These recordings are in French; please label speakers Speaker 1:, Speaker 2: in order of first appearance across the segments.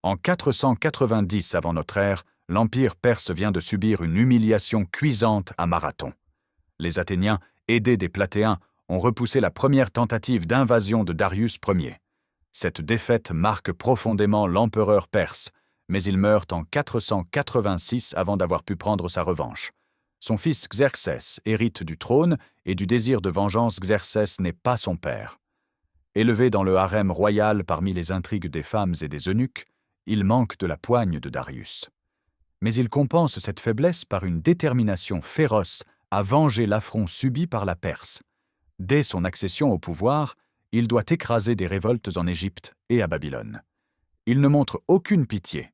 Speaker 1: En 490 avant notre ère, l'Empire perse vient de subir une humiliation cuisante à Marathon. Les Athéniens, aidés des Platéens, ont repoussé la première tentative d'invasion de Darius Ier. Cette défaite marque profondément l'empereur perse, mais il meurt en 486 avant d'avoir pu prendre sa revanche. Son fils Xerxès hérite du trône et du désir de vengeance. Xerxès n'est pas son père. Élevé dans le harem royal parmi les intrigues des femmes et des eunuques, il manque de la poigne de Darius. Mais il compense cette faiblesse par une détermination féroce à venger l'affront subi par la Perse. Dès son accession au pouvoir, il doit écraser des révoltes en Égypte et à Babylone. Il ne montre aucune pitié.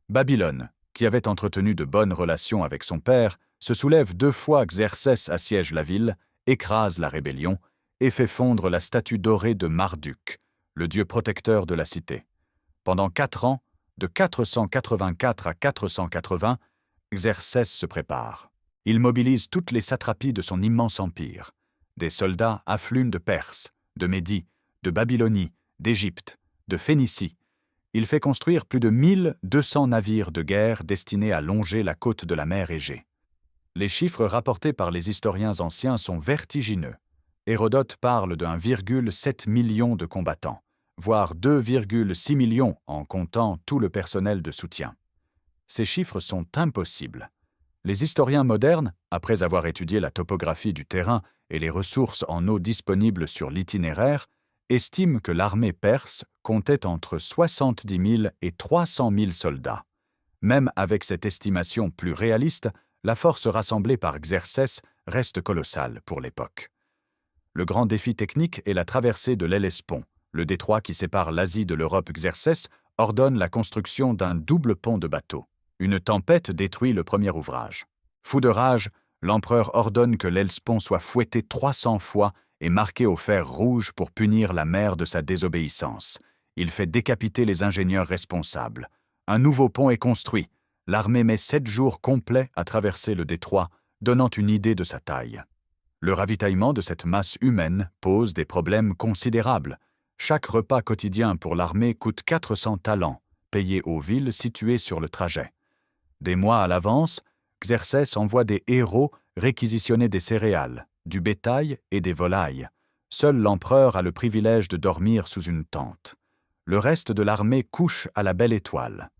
Speaker 1: Babylone, qui avait entretenu de bonnes relations avec son père, se soulève 2 fois. Xerxès assiège la ville, écrase la rébellion et fait fondre la statue dorée de Marduk, le dieu protecteur de la cité. Pendant 4 ans, de 484 à 480, Xerxès se prépare. Il mobilise toutes les satrapies de son immense empire. Des soldats affluent de Perse, de Médie, de Babylonie, d'Égypte, de Phénicie. Il fait construire plus de 1200 navires de guerre destinés à longer la côte de la mer Égée. Les chiffres rapportés par les historiens anciens sont vertigineux. Hérodote parle de 1,7 million de combattants, voire 2,6 millions en comptant tout le personnel de soutien. Ces chiffres sont impossibles. Les historiens modernes, après avoir étudié la topographie du terrain et les ressources en eau disponibles sur l'itinéraire, estiment que l'armée perse comptait entre 70 000 et 300 000 soldats. Même avec cette estimation plus réaliste, la force rassemblée par Xerxès reste colossale pour l'époque. Le grand défi technique est la traversée de l'Hellespont, le détroit qui sépare l'Asie de l'Europe. Xerxès ordonne la construction d'un double pont de bateaux. Une tempête détruit le premier ouvrage. Fou de rage, l'empereur ordonne que l'Hellespont soit fouetté 300 fois et marqué au fer rouge pour punir la mer de sa désobéissance. Il fait décapiter les ingénieurs responsables. Un nouveau pont est construit. L'armée met 7 jours complets à traverser le détroit, donnant une idée de sa taille. Le ravitaillement de cette masse humaine pose des problèmes considérables. Chaque repas quotidien pour l'armée coûte 400 talents, payés aux villes situées sur le trajet. Des mois à l'avance, Xerxès envoie des héros réquisitionner des céréales, du bétail et des volailles. Seul l'empereur a le privilège de dormir sous une tente. Le reste de l'armée couche à la belle étoile.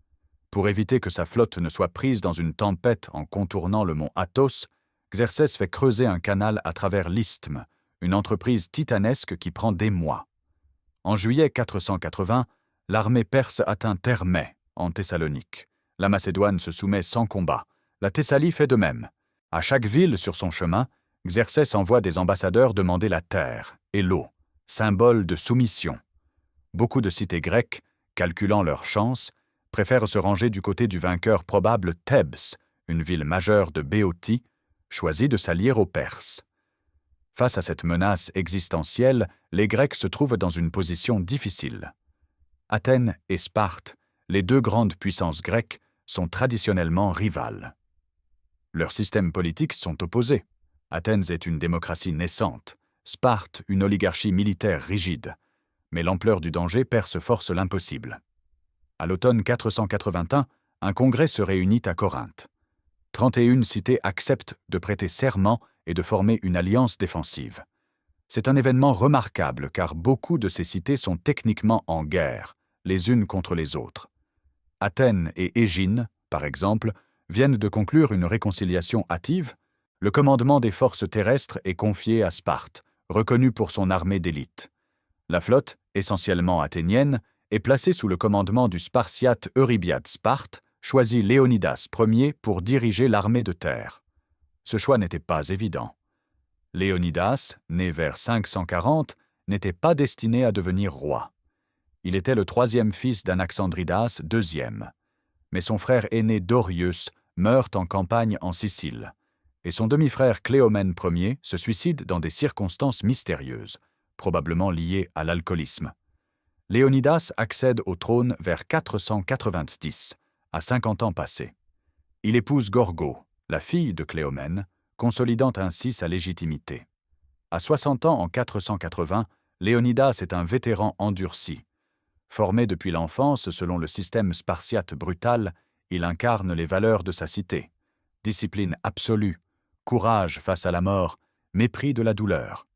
Speaker 1: Pour éviter que sa flotte ne soit prise dans une tempête en contournant le mont Athos, Xerxès fait creuser un canal à travers l'isthme, une entreprise titanesque qui prend des mois. En juillet 480, l'armée perse atteint Thermais, en Thessalonique. La Macédoine se soumet sans combat. La Thessalie fait de même. À chaque ville sur son chemin, Xerxès envoie des ambassadeurs demander la terre et l'eau, symbole de soumission. Beaucoup de cités grecques, calculant leurs chances, préfèrent se ranger du côté du vainqueur probable Thèbes, une ville majeure de Béotie, choisit de s'allier aux Perses. Face à cette menace existentielle, les Grecs se trouvent dans une position difficile. Athènes et Sparte, les 2 grandes puissances grecques, sont traditionnellement rivales. Leurs systèmes politiques sont opposés. Athènes est une démocratie naissante, Sparte une oligarchie militaire rigide. Mais l'ampleur du danger, Perse force l'impossible. À l'automne 481, un congrès se réunit à Corinthe. 31 cités acceptent de prêter serment et de former une alliance défensive. C'est un événement remarquable car beaucoup de ces cités sont techniquement en guerre, les unes contre les autres. Athènes et Égine, par exemple, viennent de conclure une réconciliation hâtive. Le commandement des forces terrestres est confié à Sparte, reconnue pour son armée d'élite. La flotte, essentiellement athénienne, est placée sous le commandement du Spartiate Eurybiade. Sparte choisit Léonidas Ier pour diriger l'armée de terre. Ce choix n'était pas évident. Léonidas, né vers 540, n'était pas destiné à devenir roi. Il était le 3e fils d'Anaxandridas II. Mais son frère aîné Dorius meurt en campagne en Sicile, et son demi-frère Cléomène Ier se suicide dans des circonstances mystérieuses, probablement liées à l'alcoolisme. Léonidas accède au trône vers 490, à 50 ans passés. Il épouse Gorgo, la fille de Cléomène, consolidant ainsi sa légitimité. À 60 ans en 480, Léonidas est un vétéran endurci. Formé depuis l'enfance selon le système spartiate brutal, il incarne les valeurs de sa cité. Discipline absolue, courage face à la mort, mépris de la douleur.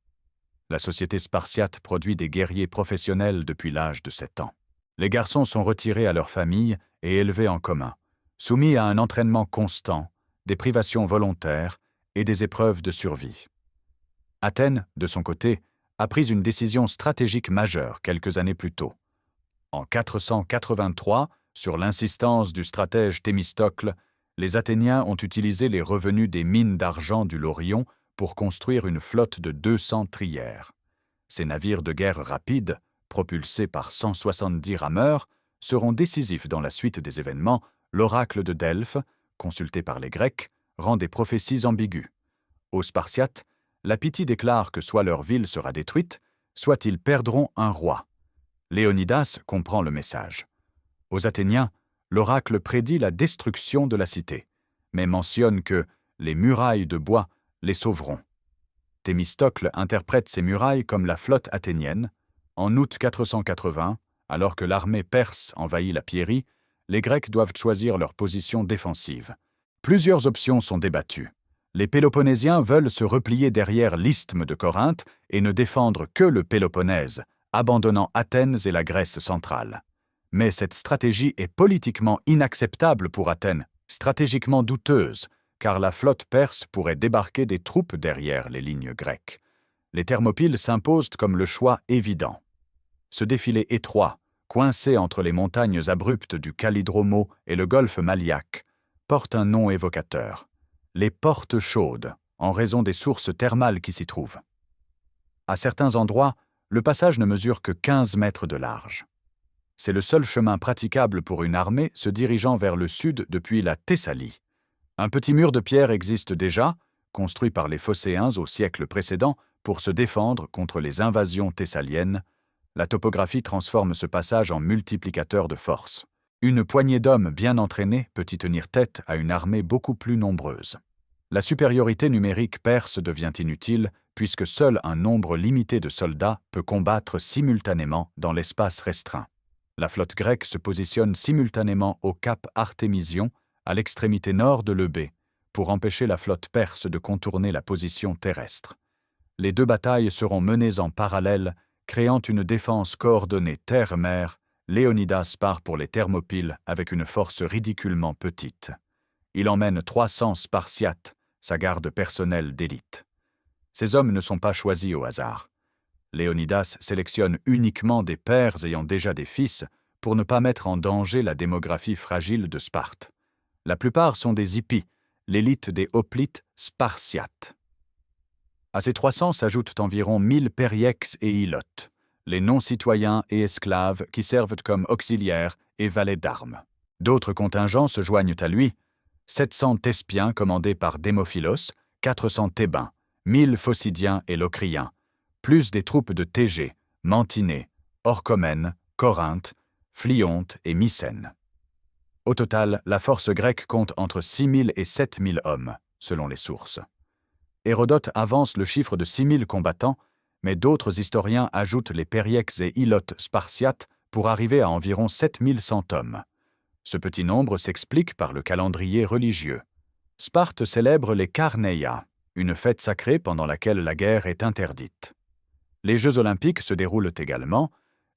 Speaker 1: La société spartiate produit des guerriers professionnels depuis l'âge de 7 ans. Les garçons sont retirés à leur famille et élevés en commun, soumis à un entraînement constant, des privations volontaires et des épreuves de survie. Athènes, de son côté, a pris une décision stratégique majeure quelques années plus tôt. En 483, sur l'insistance du stratège Thémistocle, les Athéniens ont utilisé les revenus des mines d'argent du Laurion pour construire une flotte de 200 trières. Ces navires de guerre rapides, propulsés par 170 rameurs, seront décisifs dans la suite des événements. L'oracle de Delphes, consulté par les Grecs, rend des prophéties ambiguës. Aux Spartiates, la Pythie déclare que soit leur ville sera détruite, soit ils perdront un roi. Léonidas comprend le message. Aux Athéniens, l'oracle prédit la destruction de la cité, mais mentionne que les murailles de bois les sauveront. Thémistocle interprète ces murailles comme la flotte athénienne. En août 480, alors que l'armée perse envahit la Pierie, les Grecs doivent choisir leur position défensive. Plusieurs options sont débattues. Les Péloponnésiens veulent se replier derrière l'isthme de Corinthe et ne défendre que le Péloponnèse, abandonnant Athènes et la Grèce centrale. Mais cette stratégie est politiquement inacceptable pour Athènes, stratégiquement douteuse, car la flotte perse pourrait débarquer des troupes derrière les lignes grecques. Les Thermopyles s'imposent comme le choix évident. Ce défilé étroit, coincé entre les montagnes abruptes du Kallidromo et le golfe Maliaque, porte un nom évocateur. Les portes chaudes, en raison des sources thermales qui s'y trouvent. À certains endroits, le passage ne mesure que 15 mètres de large. C'est le seul chemin praticable pour une armée se dirigeant vers le sud depuis la Thessalie. Un petit mur de pierre existe déjà, construit par les Phocéens au siècle précédent pour se défendre contre les invasions thessaliennes. La topographie transforme ce passage en multiplicateur de force. Une poignée d'hommes bien entraînés peut y tenir tête à une armée beaucoup plus nombreuse. La supériorité numérique perse devient inutile puisque seul un nombre limité de soldats peut combattre simultanément dans l'espace restreint. La flotte grecque se positionne simultanément au cap Artémision, à l'extrémité nord de l'Eubée, pour empêcher la flotte perse de contourner la position terrestre. Les deux batailles seront menées en parallèle, créant une défense coordonnée terre-mer. Léonidas part pour les Thermopyles avec une force ridiculement petite. Il emmène 300 Spartiates, sa garde personnelle d'élite. Ces hommes ne sont pas choisis au hasard. Léonidas sélectionne uniquement des pères ayant déjà des fils pour ne pas mettre en danger la démographie fragile de Sparte. La plupart sont des hippies, l'élite des hoplites spartiates. À ces 300 s'ajoutent environ 1000 périèques et ilotes, les non-citoyens et esclaves qui servent comme auxiliaires et valets d'armes. D'autres contingents se joignent à lui, 700 Thespiens commandés par Démophilos, 400 Thébains, 1000 Phocidiens et Locriens, plus des troupes de Thégée, Mantinée, Orchomène, Corinthe, Phlyonte et Mycène. Au total, la force grecque compte entre 6000 et 7000 hommes, selon les sources. Hérodote avance le chiffre de 6000 combattants, mais d'autres historiens ajoutent les périèques et ilotes spartiates pour arriver à environ 7100 hommes. Ce petit nombre s'explique par le calendrier religieux. Sparte célèbre les Carneia, une fête sacrée pendant laquelle la guerre est interdite. Les Jeux olympiques se déroulent également.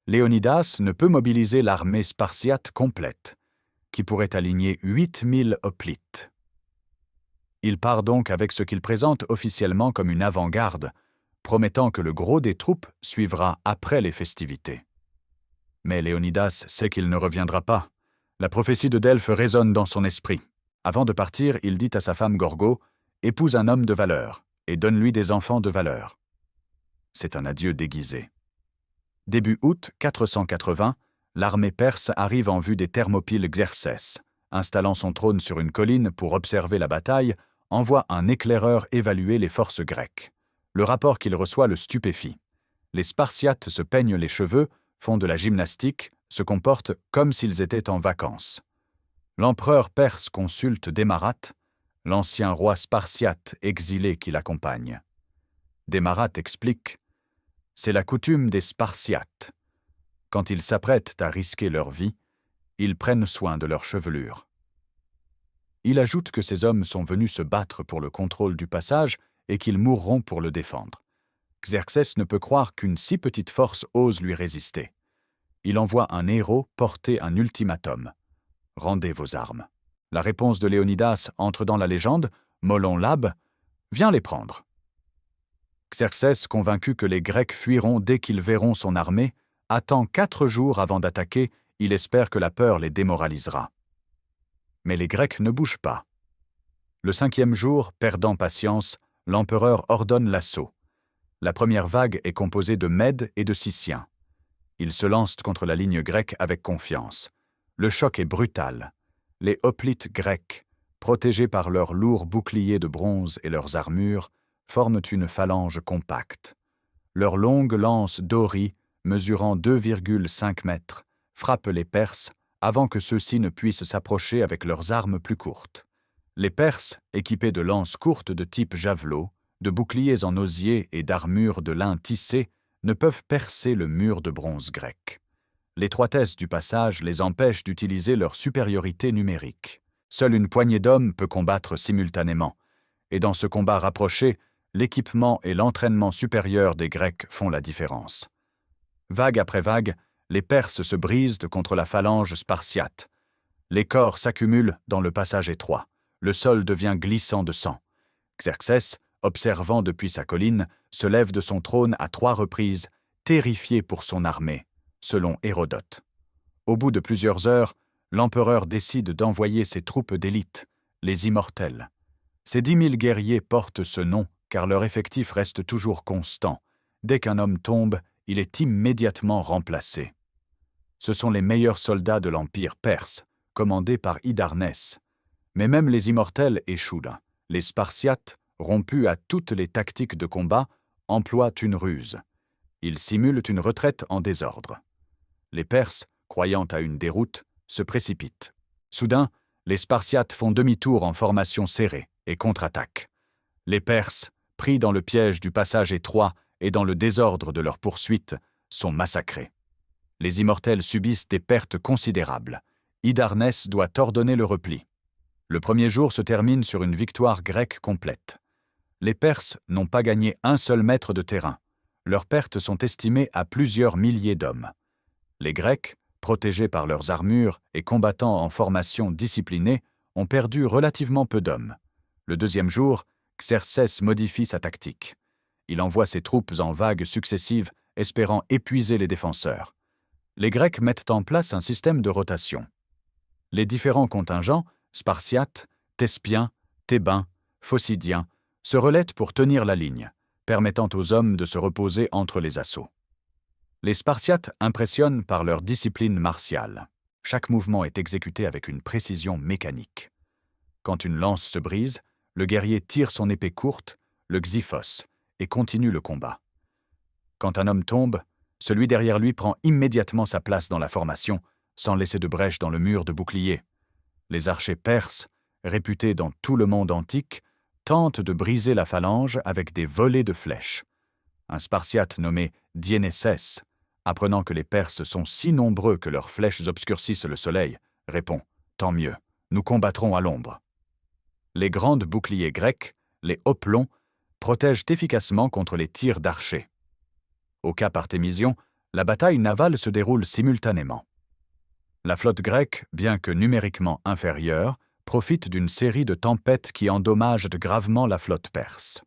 Speaker 1: Léonidas ne peut mobiliser l'armée spartiate complète, qui pourrait aligner 8000 hoplites. Il part donc avec ce qu'il présente officiellement comme une avant-garde, promettant que le gros des troupes suivra après les festivités. Mais Léonidas sait qu'il ne reviendra pas. La prophétie de Delphes résonne dans son esprit. Avant de partir, il dit à sa femme Gorgo « Épouse un homme de valeur et donne-lui des enfants de valeur ». C'est un adieu déguisé. Début août 480, l'armée perse arrive en vue des Thermopyles. Xerxès, installant son trône sur une colline pour observer la bataille, envoie un éclaireur évaluer les forces grecques. Le rapport qu'il reçoit le stupéfie. Les Spartiates se peignent les cheveux, font de la gymnastique, se comportent comme s'ils étaient en vacances. L'empereur perse consulte Démarate, l'ancien roi spartiate exilé qui l'accompagne. Démarate explique « C'est la coutume des Spartiates. quand ils s'apprêtent à risquer leur vie, ils prennent soin de leur chevelure. Il ajoute que ces hommes sont venus se battre pour le contrôle du passage et qu'ils mourront pour le défendre. Xerxès ne peut croire qu'une si petite force ose lui résister. Il envoie un héros porter un ultimatum. « Rendez vos armes. » La réponse de Léonidas entre dans la légende. Molon Labe, viens les prendre. Xerxès, convaincu que les Grecs fuiront dès qu'ils verront son armée, attend 4 jours avant d'attaquer, il espère que la peur les démoralisera. Mais les Grecs ne bougent pas. Le 5e jour, perdant patience, l'empereur ordonne l'assaut. La première vague est composée de Mèdes et de Siciens. Ils se lancent contre la ligne grecque avec confiance. Le choc est brutal. Les hoplites grecs, protégés par leurs lourds boucliers de bronze et leurs armures, forment une phalange compacte. Leurs longues lances dories, mesurant 2,5 mètres, frappent les Perses avant que ceux-ci ne puissent s'approcher avec leurs armes plus courtes. Les Perses, équipés de lances courtes de type javelot, de boucliers en osier et d'armures de lin tissé, ne peuvent percer le mur de bronze grec. L'étroitesse du passage les empêche d'utiliser leur supériorité numérique. Seule une poignée d'hommes peut combattre simultanément, et dans ce combat rapproché, l'équipement et l'entraînement supérieur des Grecs font la différence. Vague après vague, les Perses se brisent contre la phalange spartiate. Les corps s'accumulent dans le passage étroit. Le sol devient glissant de sang. Xerxès, observant depuis sa colline, se lève de son trône à 3 reprises, terrifié pour son armée, selon Hérodote. Au bout de plusieurs heures, l'empereur décide d'envoyer ses troupes d'élite, les Immortels. Ces 10 000 guerriers portent ce nom car leur effectif reste toujours constant. Dès qu'un homme tombe, il est immédiatement remplacé. Ce sont les meilleurs soldats de l'Empire perse, commandés par Hydarnès. Mais même les Immortels échouent. Les Spartiates, rompus à toutes les tactiques de combat, emploient une ruse. Ils simulent une retraite en désordre. Les Perses, croyant à une déroute, se précipitent. Soudain, les Spartiates font demi-tour en formation serrée et contre-attaquent. Les Perses, pris dans le piège du passage étroit et dans le désordre de leur poursuite, sont massacrés. Les Immortels subissent des pertes considérables. Hydarnès doit ordonner le repli. Le premier jour se termine sur une victoire grecque complète. Les Perses n'ont pas gagné un seul mètre de terrain. Leurs pertes sont estimées à plusieurs milliers d'hommes. Les Grecs, protégés par leurs armures et combattant en formation disciplinée, ont perdu relativement peu d'hommes. Le 2e jour, Xerxès modifie sa tactique. Il envoie ses troupes en vagues successives, espérant épuiser les défenseurs. Les Grecs mettent en place un système de rotation. Les différents contingents, Spartiates, Thespiens, Thébains, Phocidiens, se relaient pour tenir la ligne, permettant aux hommes de se reposer entre les assauts. Les Spartiates impressionnent par leur discipline martiale. Chaque mouvement est exécuté avec une précision mécanique. Quand une lance se brise, le guerrier tire son épée courte, le xyphos, et continue le combat. Quand un homme tombe, celui derrière lui prend immédiatement sa place dans la formation, sans laisser de brèche dans le mur de bouclier. Les archers perses, réputés dans tout le monde antique, tentent de briser la phalange avec des volées de flèches. Un Spartiate nommé Dienessès, apprenant que les Perses sont si nombreux que leurs flèches obscurcissent le soleil, répond « Tant mieux, nous combattrons à l'ombre ». Les grandes boucliers grecs, les hoplons, protègent efficacement contre les tirs d'archers. Au cap Artémision, la bataille navale se déroule simultanément. La flotte grecque, bien que numériquement inférieure, profite d'une série de tempêtes qui endommagent gravement la flotte perse.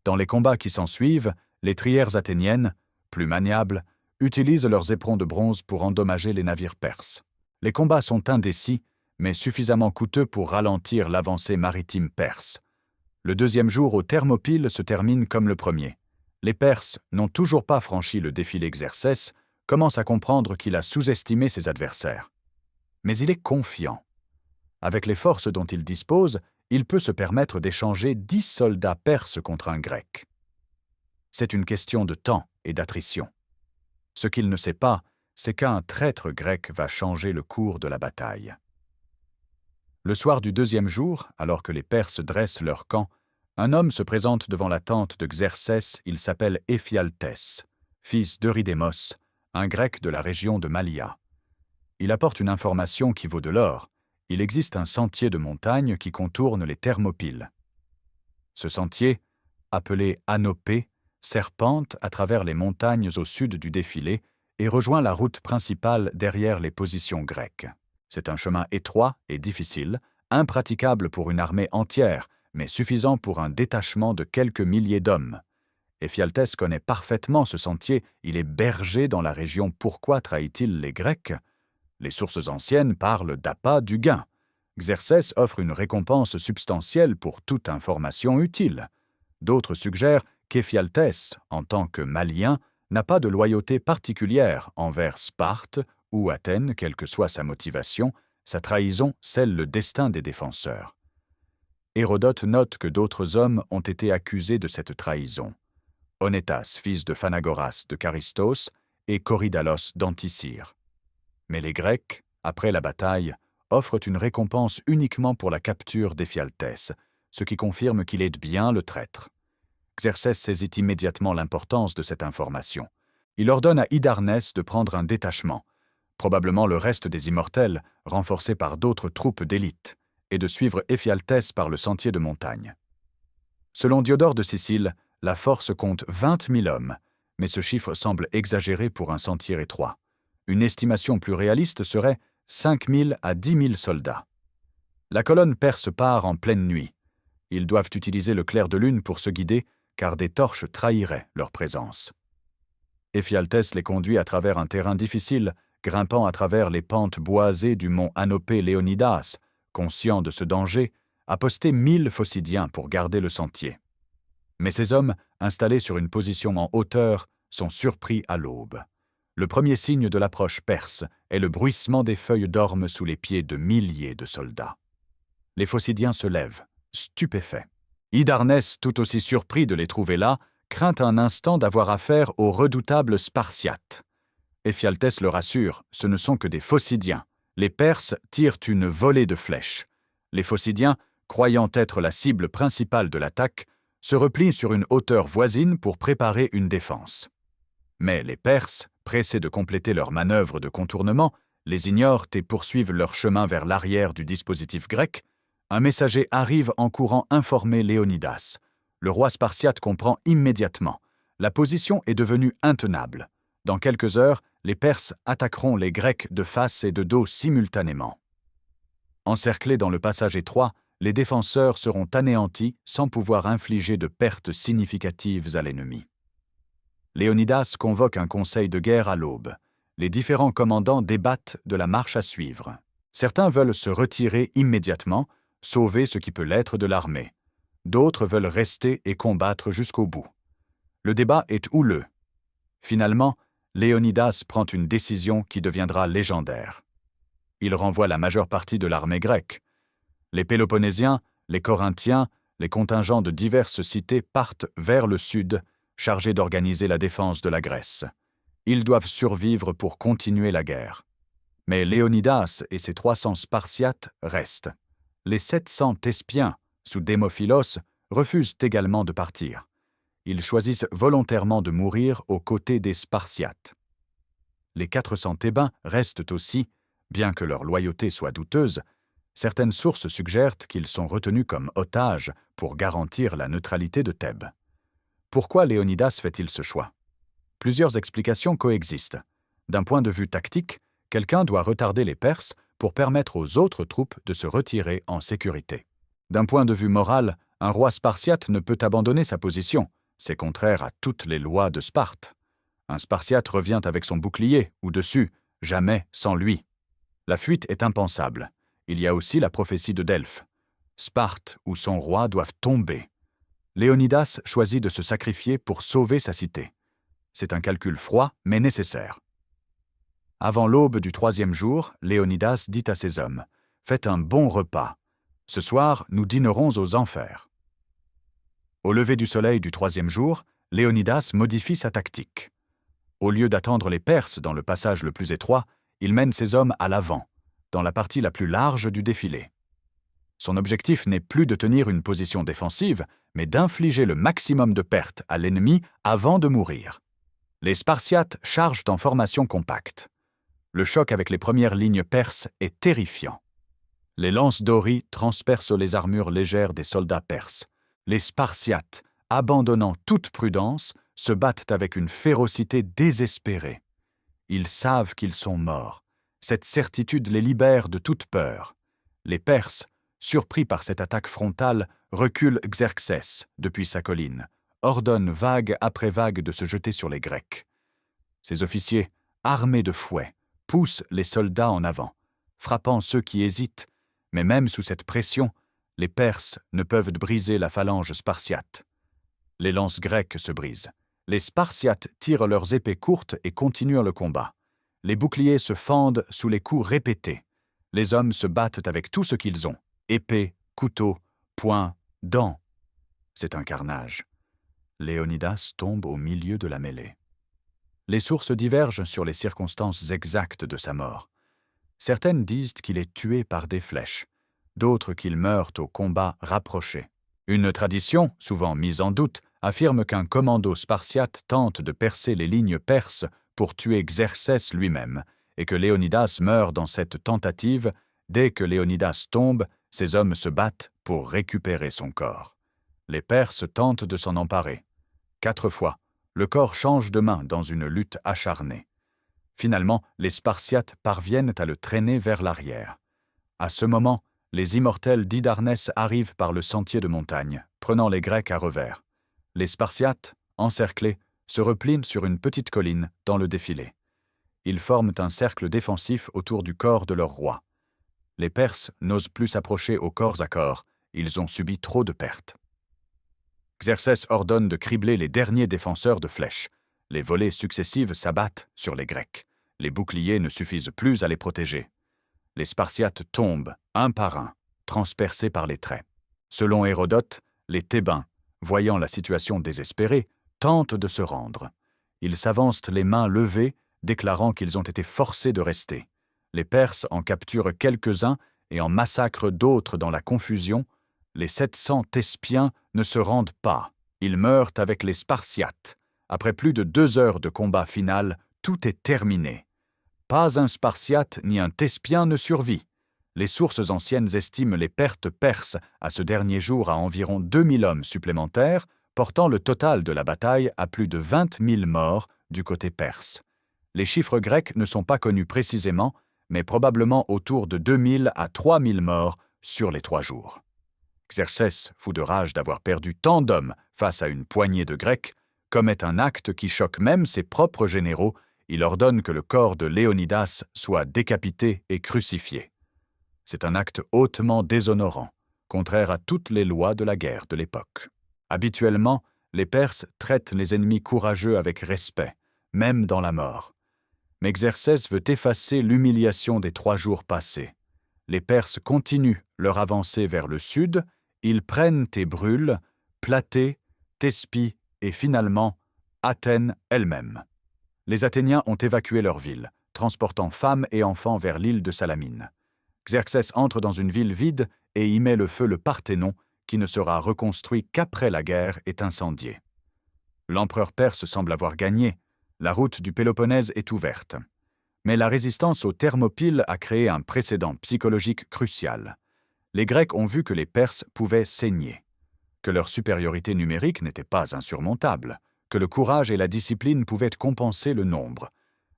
Speaker 1: Dans les combats qui s'ensuivent, les trières athéniennes, plus maniables, utilisent leurs éperons de bronze pour endommager les navires perses. Les combats sont indécis, mais suffisamment coûteux pour ralentir l'avancée maritime perse. Le 2e jour aux Thermopyles se termine comme le premier. Les Perses n'ont toujours pas franchi le défilé Xerxès, commencent à comprendre qu'il a sous-estimé ses adversaires. Mais il est confiant. Avec les forces dont il dispose, il peut se permettre d'échanger 10 soldats perses contre un grec. C'est une question de temps et d'attrition. Ce qu'il ne sait pas, c'est qu'un traître grec va changer le cours de la bataille. Le soir du 2e jour, alors que les Perses dressent leur camp, un homme se présente devant la tente de Xerxès, il s'appelle Éphialtès, fils d'Eurydémos, un Grec de la région de Mallia. Il apporte une information qui vaut de l'or. Il existe un sentier de montagne qui contourne les Thermopyles. Ce sentier, appelé Anopé, serpente à travers les montagnes au sud du défilé et rejoint la route principale derrière les positions grecques. C'est un chemin étroit et difficile, impraticable pour une armée entière, mais suffisant pour un détachement de quelques milliers d'hommes. Éphialtès connaît parfaitement ce sentier, il est berger dans la région. Pourquoi trahit-il les Grecs? Les sources anciennes parlent d'appât du gain. Xerxès offre une récompense substantielle pour toute information utile. D'autres suggèrent qu'Éphialtès, en tant que Malien, n'a pas de loyauté particulière envers Sparte ou Athènes, quelle que soit sa motivation, sa trahison scelle le destin des défenseurs. Hérodote note que d'autres hommes ont été accusés de cette trahison. Onétas, fils de Phanagoras de Charistos, et Corydalos d'Anticyre. Mais les Grecs, après la bataille, offrent une récompense uniquement pour la capture d'Éphialtès, ce qui confirme qu'il est bien le traître. Xerxès saisit immédiatement l'importance de cette information. Il ordonne à Hydarnès de prendre un détachement, probablement le reste des Immortels, renforcé par d'autres troupes d'élite, et de suivre Éphialtès par le sentier de montagne. Selon Diodore de Sicile, la force compte 20 000 hommes, mais ce chiffre semble exagéré pour un sentier étroit. Une estimation plus réaliste serait 5 000 à 10 000 soldats. La colonne perse part en pleine nuit. Ils doivent utiliser le clair de lune pour se guider, car des torches trahiraient leur présence. Éphialtès les conduit à travers un terrain difficile, grimpant à travers les pentes boisées du mont Anopé Léonidas. Conscient de ce danger, a posté 1000 Phocidiens pour garder le sentier. Mais ces hommes, installés sur une position en hauteur, sont surpris à l'aube. Le premier signe de l'approche perse est le bruissement des feuilles d'orme sous les pieds de milliers de soldats. Les Phocidiens se lèvent, stupéfaits. Hydarnès, tout aussi surpris de les trouver là, craint un instant d'avoir affaire aux redoutables Spartiates. Éphialtès le rassure, ce ne sont que des Phocidiens. Les Perses tirent une volée de flèches. Les Phocidiens, croyant être la cible principale de l'attaque, se replient sur une hauteur voisine pour préparer une défense. Mais les Perses, pressés de compléter leur manœuvre de contournement, les ignorent et poursuivent leur chemin vers l'arrière du dispositif grec. Un messager arrive en courant informer Léonidas. Le roi spartiate comprend immédiatement. La position est devenue intenable. Dans quelques heures, les Perses attaqueront les Grecs de face et de dos simultanément. Encerclés dans le passage étroit, les défenseurs seront anéantis sans pouvoir infliger de pertes significatives à l'ennemi. Léonidas convoque un conseil de guerre à l'aube. Les différents commandants débattent de la marche à suivre. Certains veulent se retirer immédiatement, sauver ce qui peut l'être de l'armée. D'autres veulent rester et combattre jusqu'au bout. Le débat est houleux. Finalement, Léonidas prend une décision qui deviendra légendaire. Il renvoie la majeure partie de l'armée grecque. Les Péloponnésiens, les Corinthiens, les contingents de diverses cités partent vers le sud, chargés d'organiser la défense de la Grèce. Ils doivent survivre pour continuer la guerre. Mais Léonidas et ses 300 Spartiates restent. Les 700 Thespiens, sous Démophilos, refusent également de partir. Ils choisissent volontairement de mourir aux côtés des Spartiates. Les 400 Thébains restent aussi, bien que leur loyauté soit douteuse. Certaines sources suggèrent qu'ils sont retenus comme otages pour garantir la neutralité de Thèbes. Pourquoi Léonidas fait-il ce choix? Plusieurs explications coexistent. D'un point de vue tactique, quelqu'un doit retarder les Perses pour permettre aux autres troupes de se retirer en sécurité. D'un point de vue moral, un roi spartiate ne peut abandonner sa position. C'est contraire à toutes les lois de Sparte. Un Spartiate revient avec son bouclier ou dessus, jamais sans lui. La fuite est impensable. Il y a aussi la prophétie de Delphes. Sparte ou son roi doivent tomber. Léonidas choisit de se sacrifier pour sauver sa cité. C'est un calcul froid, mais nécessaire. Avant l'aube du 3e jour, Léonidas dit à ses hommes « Faites un bon repas. Ce soir, nous dînerons aux enfers. » Au lever du soleil du 3e jour, Léonidas modifie sa tactique. Au lieu d'attendre les Perses dans le passage le plus étroit, il mène ses hommes à l'avant, dans la partie la plus large du défilé. Son objectif n'est plus de tenir une position défensive, mais d'infliger le maximum de pertes à l'ennemi avant de mourir. Les Spartiates chargent en formation compacte. Le choc avec les premières lignes perses est terrifiant. Les lances d'Ori transpercent les armures légères des soldats perses. Les Spartiates, abandonnant toute prudence, se battent avec une férocité désespérée. Ils savent qu'ils sont morts. Cette certitude les libère de toute peur. Les Perses, surpris par cette attaque frontale, reculent Xerxès depuis sa colline, ordonne vague après vague de se jeter sur les Grecs. Ses officiers, armés de fouets, poussent les soldats en avant, frappant ceux qui hésitent, mais même sous cette pression, les Perses ne peuvent briser la phalange spartiate. Les lances grecques se brisent. Les Spartiates tirent leurs épées courtes et continuent le combat. Les boucliers se fendent sous les coups répétés. Les hommes se battent avec tout ce qu'ils ont, épées, couteaux, poings, dents. C'est un carnage. Léonidas tombe au milieu de la mêlée. Les sources divergent sur les circonstances exactes de sa mort. Certaines disent qu'il est tué par des flèches, d'autres qu'il meurt au combat rapproché. Une tradition, souvent mise en doute, affirme qu'un commando spartiate tente de percer les lignes perses pour tuer Xerxès lui-même, et que Léonidas meurt dans cette tentative. Dès que Léonidas tombe, ses hommes se battent pour récupérer son corps. Les Perses tentent de s'en emparer. 4 fois, le corps change de main dans une lutte acharnée. Finalement, les Spartiates parviennent à le traîner vers l'arrière. À ce moment, les immortels d'Hydarnès arrivent par le sentier de montagne, prenant les Grecs à revers. Les Spartiates, encerclés, se replient sur une petite colline dans le défilé. Ils forment un cercle défensif autour du corps de leur roi. Les Perses n'osent plus s'approcher au corps à corps, ils ont subi trop de pertes. Xerxès ordonne de cribler les derniers défenseurs de flèches. Les volées successives s'abattent sur les Grecs. Les boucliers ne suffisent plus à les protéger. Les Spartiates tombent, un par un, transpercés par les traits. Selon Hérodote, les Thébains, voyant la situation désespérée, tentent de se rendre. Ils s'avancent les mains levées, déclarant qu'ils ont été forcés de rester. Les Perses en capturent quelques-uns et en massacrent d'autres dans la confusion. Les 700 Thespiens ne se rendent pas. Ils meurent avec les Spartiates. Après plus de 2 heures de combat final, tout est terminé. Pas un Spartiate ni un Thespien ne survit. Les sources anciennes estiment les pertes perses à ce dernier jour à environ 2000 hommes supplémentaires, portant le total de la bataille à plus de 20 000 morts du côté perse. Les chiffres grecs ne sont pas connus précisément, mais probablement autour de 2000 à 3000 morts sur les 3 jours. Xerxès, fou de rage d'avoir perdu tant d'hommes face à une poignée de Grecs, commet un acte qui choque même ses propres généraux. Il ordonne que le corps de Léonidas soit décapité et crucifié. C'est un acte hautement déshonorant, contraire à toutes les lois de la guerre de l'époque. Habituellement, les Perses traitent les ennemis courageux avec respect, même dans la mort. Mais Xerxès veut effacer l'humiliation des 3 jours passés. Les Perses continuent leur avancée vers le sud, ils prennent et brûlent Platée, Thespie et finalement Athènes elle-même. Les Athéniens ont évacué leur ville, transportant femmes et enfants vers l'île de Salamine. Xerxès entre dans une ville vide et y met le feu le Parthénon, qui ne sera reconstruit qu'après la guerre est incendiée. L'empereur perse semble avoir gagné. La route du Péloponnèse est ouverte. Mais la résistance aux Thermopyles a créé un précédent psychologique crucial. Les Grecs ont vu que les Perses pouvaient saigner, que leur supériorité numérique n'était pas insurmontable, que le courage et la discipline pouvaient compenser le nombre.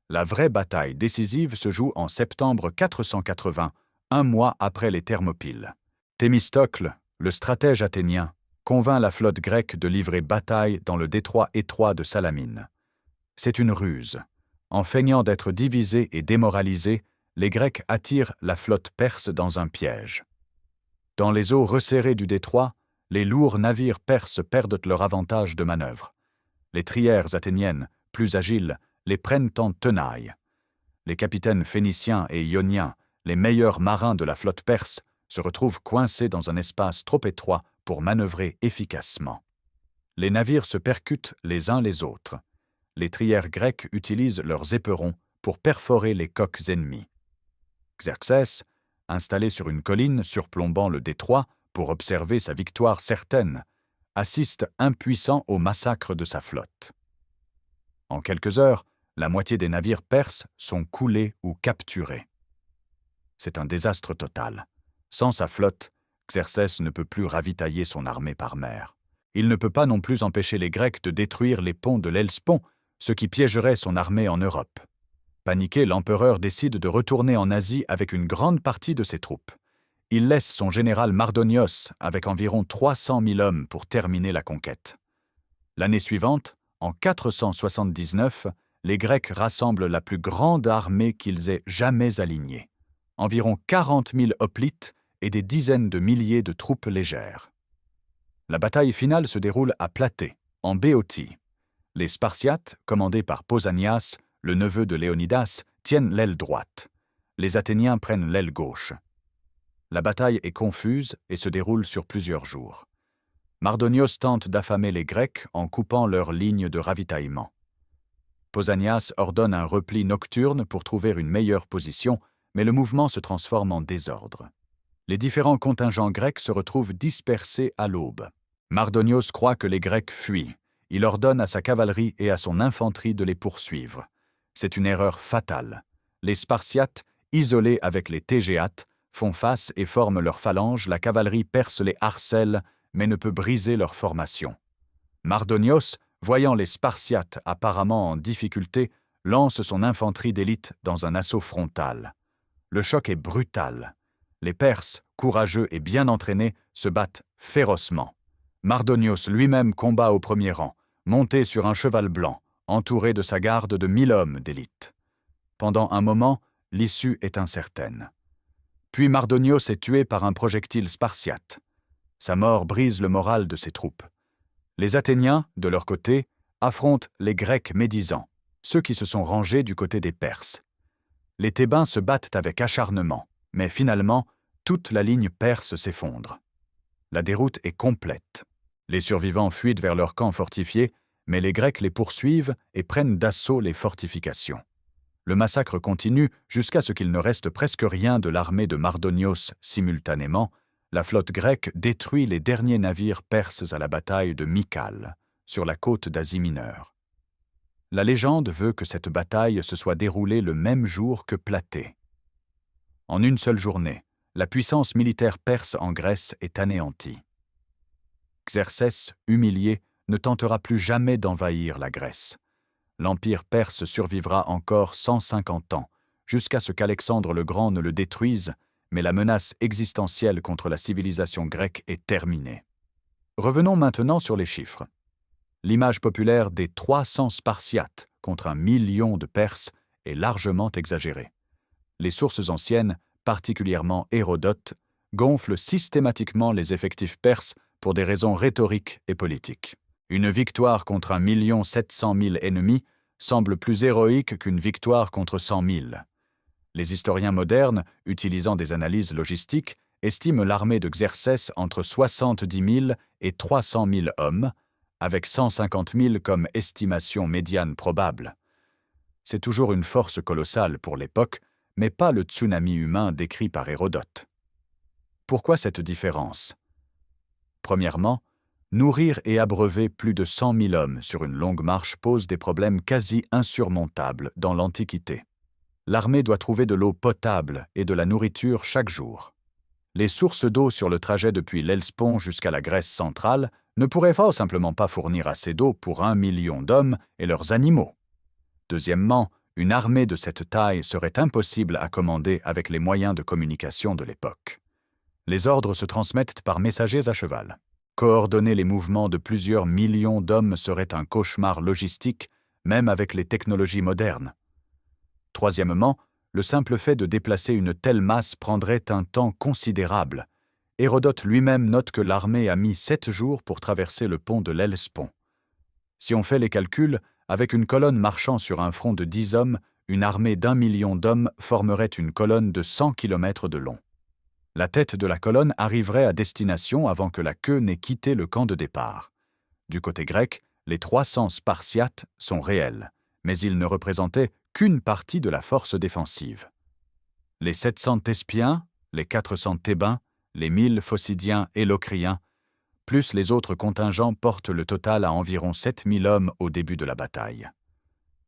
Speaker 1: La vraie bataille décisive se joue en septembre 480, 1 mois après les Thermopyles. Thémistocle, le stratège athénien, convainc la flotte grecque de livrer bataille dans le détroit étroit de Salamine. C'est une ruse. En feignant d'être divisés et démoralisés, les Grecs attirent la flotte perse dans un piège. Dans les eaux resserrées du détroit, les lourds navires perses perdent leur avantage de manœuvre. Les trières athéniennes, plus agiles, les prennent en tenaille. Les capitaines phéniciens et ioniens, les meilleurs marins de la flotte perse, se retrouvent coincés dans un espace trop étroit pour manœuvrer efficacement. Les navires se percutent les uns les autres. Les trières grecques utilisent leurs éperons pour perforer les coques ennemies. Xerxès, installé sur une colline surplombant le détroit pour observer sa victoire certaine, assiste impuissant au massacre de sa flotte. En quelques heures, la moitié des navires perses sont coulés ou capturés. C'est un désastre total. Sans sa flotte, Xerxès ne peut plus ravitailler son armée par mer. Il ne peut pas non plus empêcher les Grecs de détruire les ponts de l'Hellespont, ce qui piégerait son armée en Europe. Paniqué, l'empereur décide de retourner en Asie avec une grande partie de ses troupes. Il laisse son général Mardonios avec environ 300 000 hommes pour terminer la conquête. L'année suivante, en 479, les Grecs rassemblent la plus grande armée qu'ils aient jamais alignée. Environ 40 000 hoplites et des dizaines de milliers de troupes légères. La bataille finale se déroule à Platée, en Béotie. Les Spartiates, commandés par Pausanias, le neveu de Léonidas, tiennent l'aile droite. Les Athéniens prennent l'aile gauche. La bataille est confuse et se déroule sur plusieurs jours. Mardonios tente d'affamer les Grecs en coupant leurs lignes de ravitaillement. Pausanias ordonne un repli nocturne pour trouver une meilleure position, mais le mouvement se transforme en désordre. Les différents contingents grecs se retrouvent dispersés à l'aube. Mardonios croit que les Grecs fuient. Il ordonne à sa cavalerie et à son infanterie de les poursuivre. C'est une erreur fatale. Les Spartiates, isolés avec les Tégéates, font face et forment leurs phalanges, la cavalerie perce les harcèle, mais ne peut briser leur formation. Mardonios, voyant les Spartiates apparemment en difficulté, lance son infanterie d'élite dans un assaut frontal. Le choc est brutal. Les Perses, courageux et bien entraînés, se battent férocement. Mardonios lui-même combat au premier rang, monté sur un cheval blanc, entouré de sa garde de 1000 hommes d'élite. Pendant un moment, l'issue est incertaine. Puis Mardonios est tué par un projectile spartiate. Sa mort brise le moral de ses troupes. Les Athéniens, de leur côté, affrontent les Grecs médisants, ceux qui se sont rangés du côté des Perses. Les Thébains se battent avec acharnement, mais finalement, toute la ligne perse s'effondre. La déroute est complète. Les survivants fuient vers leur camp fortifié, mais les Grecs les poursuivent et prennent d'assaut les fortifications. Le massacre continue jusqu'à ce qu'il ne reste presque rien de l'armée de Mardonios simultanément. La flotte grecque détruit les derniers navires perses à la bataille de Mycale, sur la côte d'Asie mineure. La légende veut que cette bataille se soit déroulée le même jour que Platée. En une seule journée, la puissance militaire perse en Grèce est anéantie. Xerxès, humilié, ne tentera plus jamais d'envahir la Grèce. L'empire perse survivra encore 150 ans, jusqu'à ce qu'Alexandre le Grand ne le détruise, mais la menace existentielle contre la civilisation grecque est terminée. Revenons maintenant sur les chiffres. L'image populaire des 300 Spartiates contre 1 million de Perses est largement exagérée. Les sources anciennes, particulièrement Hérodote, gonflent systématiquement les effectifs perses pour des raisons rhétoriques et politiques. Une victoire contre 1 700 000 ennemis semble plus héroïque qu'une victoire contre 100 000. Les historiens modernes, utilisant des analyses logistiques, estiment l'armée de Xerxès entre 70 000 et 300 000 hommes, avec 150 000 comme estimation médiane probable. C'est toujours une force colossale pour l'époque, mais pas le tsunami humain décrit par Hérodote. Pourquoi cette différence? Premièrement, nourrir et abreuver plus de 100 000 hommes sur une longue marche pose des problèmes quasi insurmontables dans l'Antiquité. L'armée doit trouver de l'eau potable et de la nourriture chaque jour. Les sources d'eau sur le trajet depuis l'Hellespont jusqu'à la Grèce centrale ne pourraient fort simplement pas fournir assez d'eau pour 1 million d'hommes et leurs animaux. Deuxièmement, une armée de cette taille serait impossible à commander avec les moyens de communication de l'époque. Les ordres se transmettent par messagers à cheval. Coordonner les mouvements de plusieurs millions d'hommes serait un cauchemar logistique, même avec les technologies modernes. Troisièmement, le simple fait de déplacer une telle masse prendrait un temps considérable. Hérodote lui-même note que l'armée a mis 7 jours pour traverser le pont de l'Hellespont. Si on fait les calculs, avec une colonne marchant sur un front de 10 hommes, une armée d'1 million d'hommes formerait une colonne de 100 km de long. La tête de la colonne arriverait à destination avant que la queue n'ait quitté le camp de départ. Du côté grec, les 300 Spartiates sont réels, mais ils ne représentaient qu'une partie de la force défensive. Les 700 Thespiens, les 400 Thébains, les 1000 Phocidiens et Locriens, plus les autres contingents portent le total à environ 7000 hommes au début de la bataille.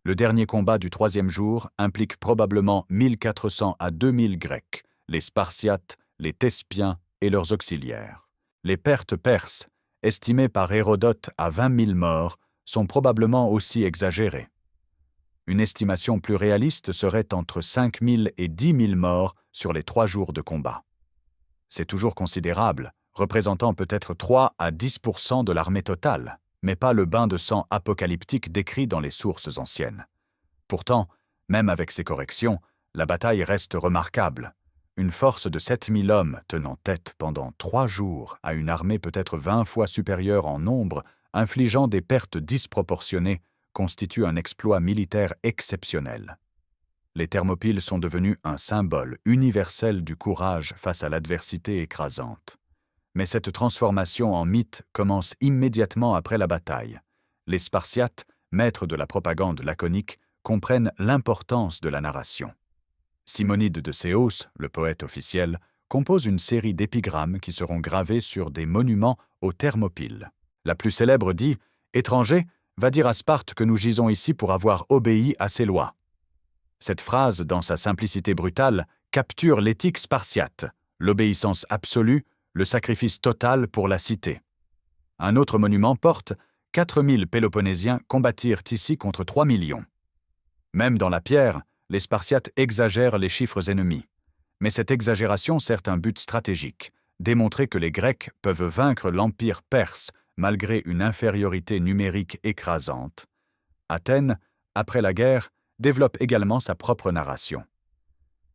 Speaker 1: Le dernier combat du troisième jour implique probablement 1400 à 2000 Grecs, les Spartiates, les Thespiens et leurs auxiliaires. Les pertes perses, estimées par Hérodote à 20 000 morts, sont probablement aussi exagérées. Une estimation plus réaliste serait entre 5 000 et 10 000 morts sur les 3 jours de combat. C'est toujours considérable, représentant peut-être 3 à 10% de l'armée totale, mais pas le bain de sang apocalyptique décrit dans les sources anciennes. Pourtant, même avec ces corrections, la bataille reste remarquable. Une force de 7 000 hommes tenant tête pendant 3 jours à une armée peut-être 20 fois supérieure en nombre, infligeant des pertes disproportionnées, constitue un exploit militaire exceptionnel. Les Thermopyles sont devenus un symbole universel du courage face à l'adversité écrasante. Mais cette transformation en mythe commence immédiatement après la bataille. Les Spartiates, maîtres de la propagande laconique, comprennent l'importance de la narration. Simonide de Céos, le poète officiel, compose une série d'épigrammes qui seront gravées sur des monuments aux Thermopyles. La plus célèbre dit « Étranger, va dire à Sparte que nous gisons ici pour avoir obéi à ses lois ». Cette phrase, dans sa simplicité brutale, capture l'éthique spartiate, l'obéissance absolue, le sacrifice total pour la cité. Un autre monument porte « 4000 Péloponnésiens combattirent ici contre 3 millions ». Même dans la pierre, les Spartiates exagèrent les chiffres ennemis. Mais cette exagération sert un but stratégique, démontrer que les Grecs peuvent vaincre l'Empire perse malgré une infériorité numérique écrasante. Athènes, après la guerre, développe également sa propre narration.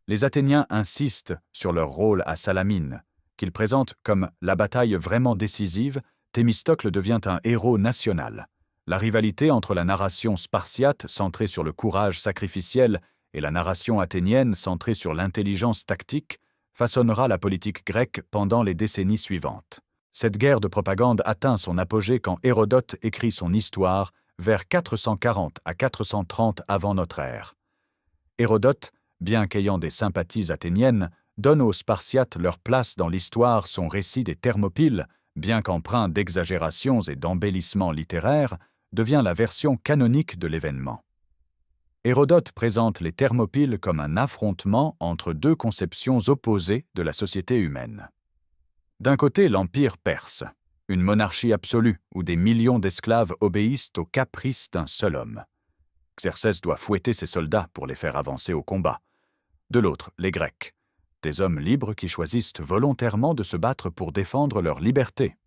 Speaker 1: Les Athéniens insistent sur leur rôle à Salamine, qu'ils présentent comme la bataille vraiment décisive. Thémistocle devient un héros national. La rivalité entre la narration spartiate centrée sur le courage sacrificiel et la narration athénienne centrée sur l'intelligence tactique façonnera la politique grecque pendant les décennies suivantes. Cette guerre de propagande atteint son apogée quand Hérodote écrit son histoire vers 440 à 430 avant notre ère. Hérodote, bien qu'ayant des sympathies athéniennes, donne aux Spartiates leur place dans l'histoire. Son récit des Thermopyles, bien qu'empreint d'exagérations et d'embellissements littéraires, devient la version canonique de l'événement. Hérodote présente les Thermopyles comme un affrontement entre deux conceptions opposées de la société humaine. D'un côté, l'Empire perse, une monarchie absolue où des millions d'esclaves obéissent aux caprices d'un seul homme. Xerxès doit fouetter ses soldats pour les faire avancer au combat. De l'autre, les Grecs, des hommes libres qui choisissent volontairement de se battre pour défendre leur liberté.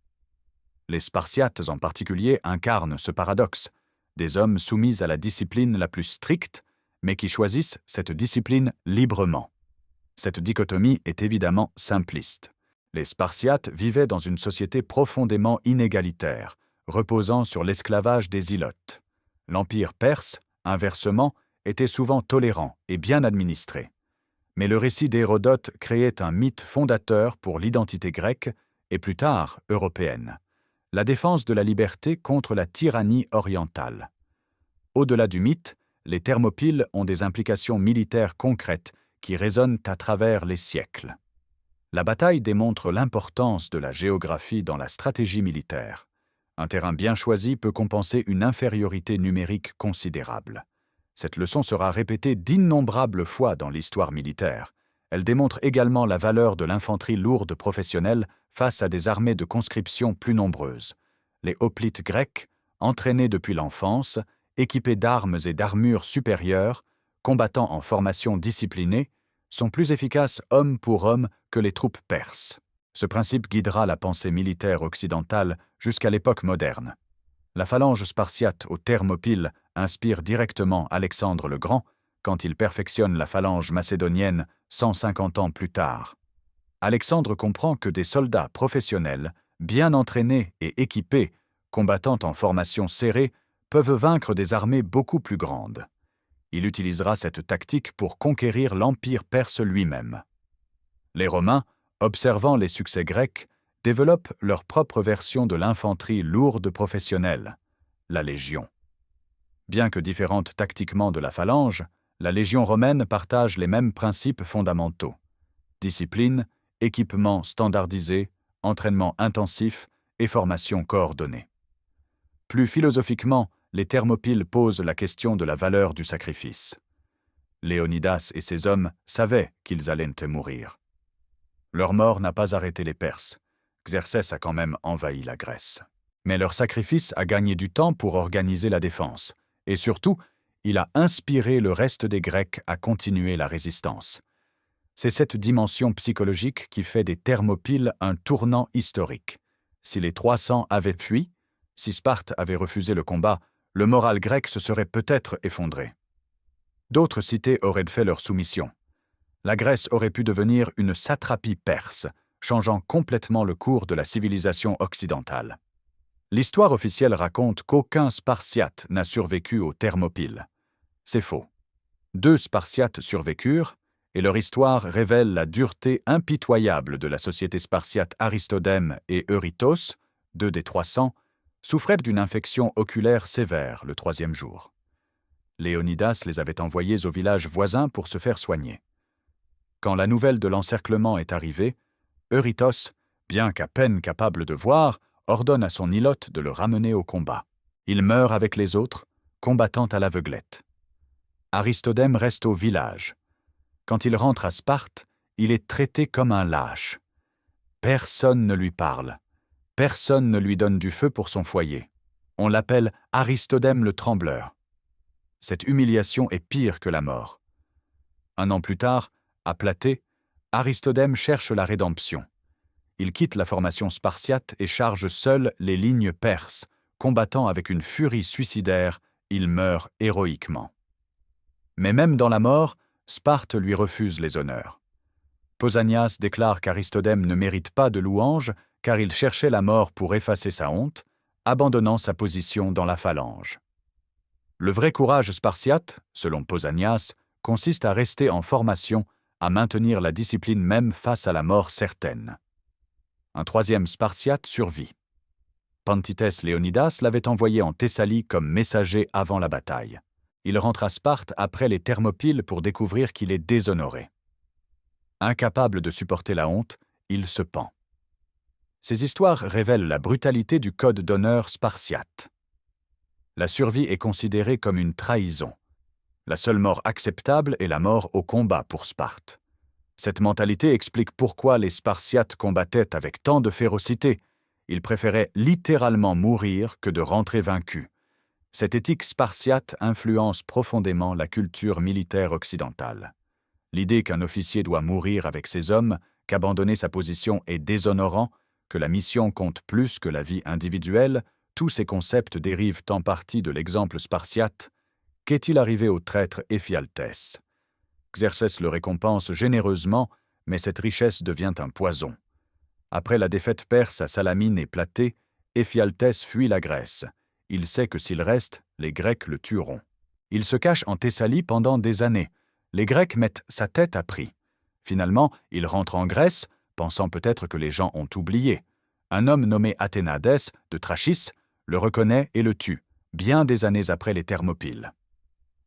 Speaker 1: Les Spartiates en particulier incarnent ce paradoxe, des hommes soumis à la discipline la plus stricte, mais qui choisissent cette discipline librement. Cette dichotomie est évidemment simpliste. Les Spartiates vivaient dans une société profondément inégalitaire, reposant sur l'esclavage des ilotes. L'Empire perse, inversement, était souvent tolérant et bien administré. Mais le récit d'Hérodote créait un mythe fondateur pour l'identité grecque et plus tard européenne. La défense de la liberté contre la tyrannie orientale. Au-delà du mythe, les Thermopyles ont des implications militaires concrètes qui résonnent à travers les siècles. La bataille démontre l'importance de la géographie dans la stratégie militaire. Un terrain bien choisi peut compenser une infériorité numérique considérable. Cette leçon sera répétée d'innombrables fois dans l'histoire militaire. Elle démontre également la valeur de l'infanterie lourde professionnelle face à des armées de conscription plus nombreuses. Les hoplites grecs, entraînés depuis l'enfance, équipés d'armes et d'armures supérieures, combattant en formation disciplinée, sont plus efficaces homme pour homme que les troupes perses. Ce principe guidera la pensée militaire occidentale jusqu'à l'époque moderne. La phalange spartiate aux Thermopyles inspire directement Alexandre le Grand quand il perfectionne la phalange macédonienne 150 ans plus tard. Alexandre comprend que des soldats professionnels, bien entraînés et équipés, combattant en formation serrée, peuvent vaincre des armées beaucoup plus grandes. Il utilisera cette tactique pour conquérir l'Empire perse lui-même. Les Romains, observant les succès grecs, développent leur propre version de l'infanterie lourde professionnelle, la Légion. Bien que différente tactiquement de la phalange, la Légion romaine partage les mêmes principes fondamentaux. Discipline, équipement standardisé, entraînement intensif et formation coordonnée. Plus philosophiquement, les Thermopyles posent la question de la valeur du sacrifice. Léonidas et ses hommes savaient qu'ils allaient mourir. Leur mort n'a pas arrêté les Perses. Xerxès a quand même envahi la Grèce. Mais leur sacrifice a gagné du temps pour organiser la défense. Et surtout, il a inspiré le reste des Grecs à continuer la résistance. C'est cette dimension psychologique qui fait des Thermopyles un tournant historique. Si les 300 avaient fui, si Sparte avait refusé le combat, le moral grec se serait peut-être effondré. D'autres cités auraient fait leur soumission. La Grèce aurait pu devenir une satrapie perse, changeant complètement le cours de la civilisation occidentale. L'histoire officielle raconte qu'aucun Spartiate n'a survécu aux Thermopyles. C'est faux. 2 Spartiates survécurent, et leur histoire révèle la dureté impitoyable de la société spartiate. Aristodème et Eurytos, 2 des 300, souffraient d'une infection oculaire sévère le 3e jour. Léonidas les avait envoyés au village voisin pour se faire soigner. Quand la nouvelle de l'encerclement est arrivée, Eurytos, bien qu'à peine capable de voir, ordonne à son ilote de le ramener au combat. Il meurt avec les autres, combattant à l'aveuglette. Aristodème reste au village. Quand il rentre à Sparte, il est traité comme un lâche. Personne ne lui parle. Personne ne lui donne du feu pour son foyer. On l'appelle Aristodème le Trembleur. Cette humiliation est pire que la mort. 1 an plus tard, à Platée, Aristodème cherche la rédemption. Il quitte la formation spartiate et charge seul les lignes perses. Combattant avec une furie suicidaire, il meurt héroïquement. Mais même dans la mort, Sparte lui refuse les honneurs. Pausanias déclare qu'Aristodème ne mérite pas de louange car il cherchait la mort pour effacer sa honte, abandonnant sa position dans la phalange. Le vrai courage spartiate, selon Pausanias, consiste à rester en formation, à maintenir la discipline même face à la mort certaine. Un 3e Spartiate survit. Pantites Léonidas l'avait envoyé en Thessalie comme messager avant la bataille. Il rentre à Sparte après les Thermopyles pour découvrir qu'il est déshonoré. Incapable de supporter la honte, il se pend. Ces histoires révèlent la brutalité du code d'honneur spartiate. La survie est considérée comme une trahison. La seule mort acceptable est la mort au combat pour Sparte. Cette mentalité explique pourquoi les Spartiates combattaient avec tant de férocité. Ils préféraient littéralement mourir que de rentrer vaincus. Cette éthique spartiate influence profondément la culture militaire occidentale. L'idée qu'un officier doit mourir avec ses hommes, qu'abandonner sa position est déshonorant, que la mission compte plus que la vie individuelle, tous ces concepts dérivent en partie de l'exemple spartiate. Qu'est-il arrivé au traître Éphialtès? Xerxès le récompense généreusement, mais cette richesse devient un poison. Après la défaite perse à Salamine et Platée, Éphialtès fuit la Grèce. Il sait que s'il reste, les Grecs le tueront. Il se cache en Thessalie pendant des années. Les Grecs mettent sa tête à prix. Finalement, il rentre en Grèce, pensant peut-être que les gens ont oublié. Un homme nommé Athénades, de Trachis, le reconnaît et le tue, bien des années après les Thermopyles.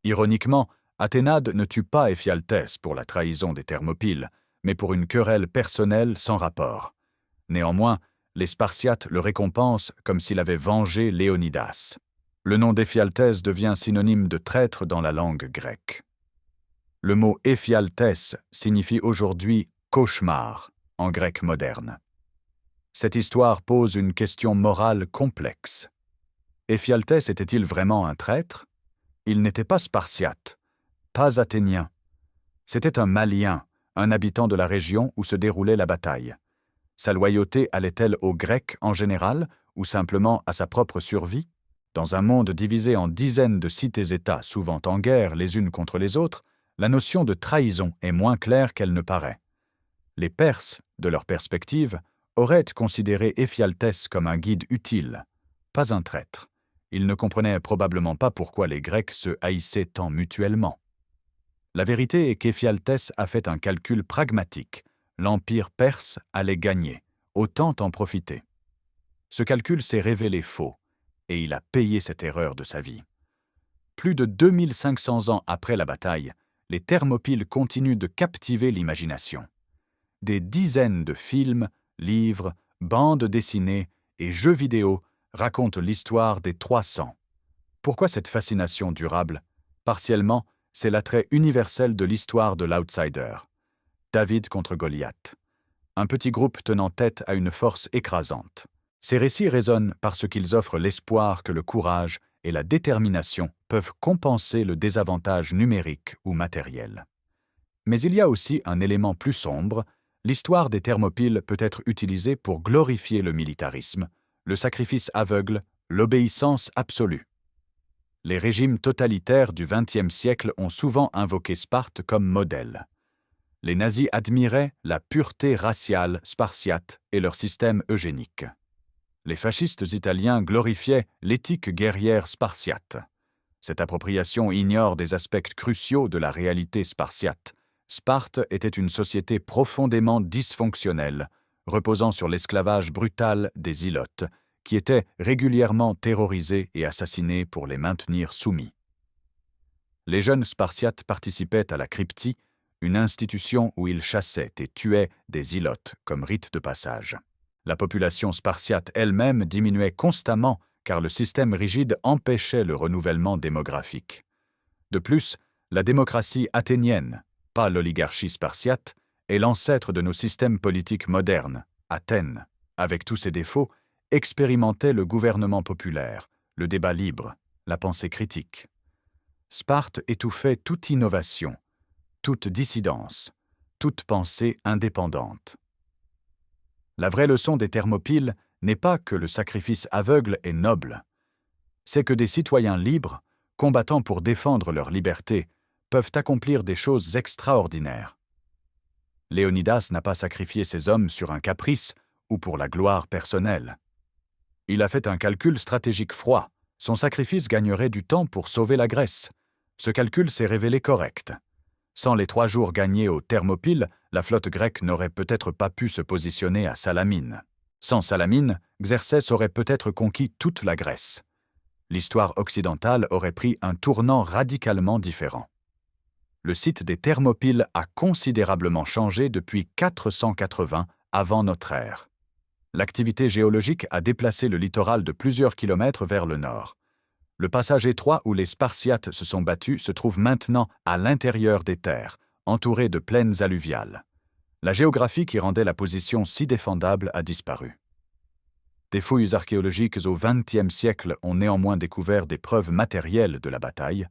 Speaker 1: Ironiquement, Athénade ne tue pas Éphialtès pour la trahison des Thermopyles, mais pour une querelle personnelle sans rapport. Néanmoins, les Spartiates le récompensent comme s'il avait vengé Léonidas. Le nom d'Éphialtès devient synonyme de traître dans la langue grecque. Le mot Éphialtès signifie aujourd'hui « cauchemar » en grec moderne. Cette histoire pose une question morale complexe. Éphialtès était-il vraiment un traître? Il n'était pas spartiate, pas athénien. C'était un Malien, un habitant de la région où se déroulait la bataille. Sa loyauté allait-elle aux Grecs en général ou simplement à sa propre survie? Dans un monde divisé en dizaines de cités-États souvent en guerre les unes contre les autres, la notion de trahison est moins claire qu'elle ne paraît. Les Perses, de leur perspective, auraient considéré Éphialtès comme un guide utile, pas un traître. Ils ne comprenaient probablement pas pourquoi les Grecs se haïssaient tant mutuellement. La vérité est qu'Éphialtès a fait un calcul pragmatique. L'empire perse allait gagner, autant en profiter. Ce calcul s'est révélé faux, et il a payé cette erreur de sa vie. Plus de 2500 ans après la bataille, les Thermopyles continuent de captiver l'imagination. Des dizaines de films, livres, bandes dessinées et jeux vidéo racontent l'histoire des 300. Pourquoi cette fascination durable? Partiellement, c'est l'attrait universel de l'histoire de l'outsider. David contre Goliath. Un petit groupe tenant tête à une force écrasante. Ces récits résonnent parce qu'ils offrent l'espoir que le courage et la détermination peuvent compenser le désavantage numérique ou matériel. Mais il y a aussi un élément plus sombre. L'histoire des Thermopyles peut être utilisée pour glorifier le militarisme, le sacrifice aveugle, l'obéissance absolue. Les régimes totalitaires du XXe siècle ont souvent invoqué Sparte comme modèle. Les nazis admiraient la pureté raciale spartiate et leur système eugénique. Les fascistes italiens glorifiaient l'éthique guerrière spartiate. Cette appropriation ignore des aspects cruciaux de la réalité spartiate. Sparte était une société profondément dysfonctionnelle, reposant sur l'esclavage brutal des ilotes, qui étaient régulièrement terrorisés et assassinés pour les maintenir soumis. Les jeunes Spartiates participaient à la cryptie, une institution où ils chassaient et tuaient des ilotes comme rite de passage. La population spartiate elle-même diminuait constamment car le système rigide empêchait le renouvellement démographique. De plus, la démocratie athénienne, pas l'oligarchie spartiate, est l'ancêtre de nos systèmes politiques modernes. Athènes, avec tous ses défauts, expérimentait le gouvernement populaire, le débat libre, la pensée critique. Sparte étouffait toute innovation, toute dissidence, toute pensée indépendante. La vraie leçon des Thermopyles n'est pas que le sacrifice aveugle est noble, c'est que des citoyens libres, combattant pour défendre leur liberté, peuvent accomplir des choses extraordinaires. Léonidas n'a pas sacrifié ses hommes sur un caprice ou pour la gloire personnelle. Il a fait un calcul stratégique froid. Son sacrifice gagnerait du temps pour sauver la Grèce. Ce calcul s'est révélé correct. Sans les 3 jours gagnés aux Thermopyles, la flotte grecque n'aurait peut-être pas pu se positionner à Salamine. Sans Salamine, Xerxès aurait peut-être conquis toute la Grèce. L'histoire occidentale aurait pris un tournant radicalement différent. Le site des Thermopyles a considérablement changé depuis 480 avant notre ère. L'activité géologique a déplacé le littoral de plusieurs kilomètres vers le nord. Le passage étroit où les Spartiates se sont battus se trouve maintenant à l'intérieur des terres, entouré de plaines alluviales. La géographie qui rendait la position si défendable a disparu. Des fouilles archéologiques au XXe siècle ont néanmoins découvert des preuves matérielles de la bataille,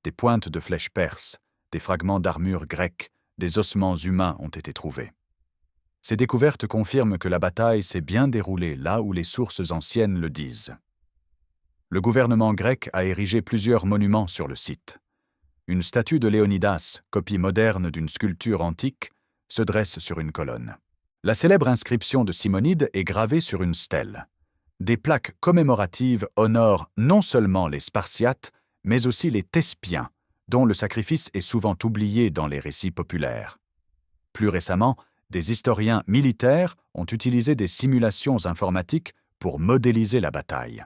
Speaker 1: des pointes de flèches perses, des fragments d'armure grecque, des ossements humains ont été trouvés. Ces découvertes confirment que la bataille s'est bien déroulée là où les sources anciennes le disent. Le gouvernement grec a érigé plusieurs monuments sur le site. Une statue de Léonidas, copie moderne d'une sculpture antique, se dresse sur une colonne. La célèbre inscription de Simonide est gravée sur une stèle. Des plaques commémoratives honorent non seulement les Spartiates, mais aussi les Thespiens, dont le sacrifice est souvent oublié dans les récits populaires. Plus récemment, des historiens militaires ont utilisé des simulations informatiques pour modéliser la bataille.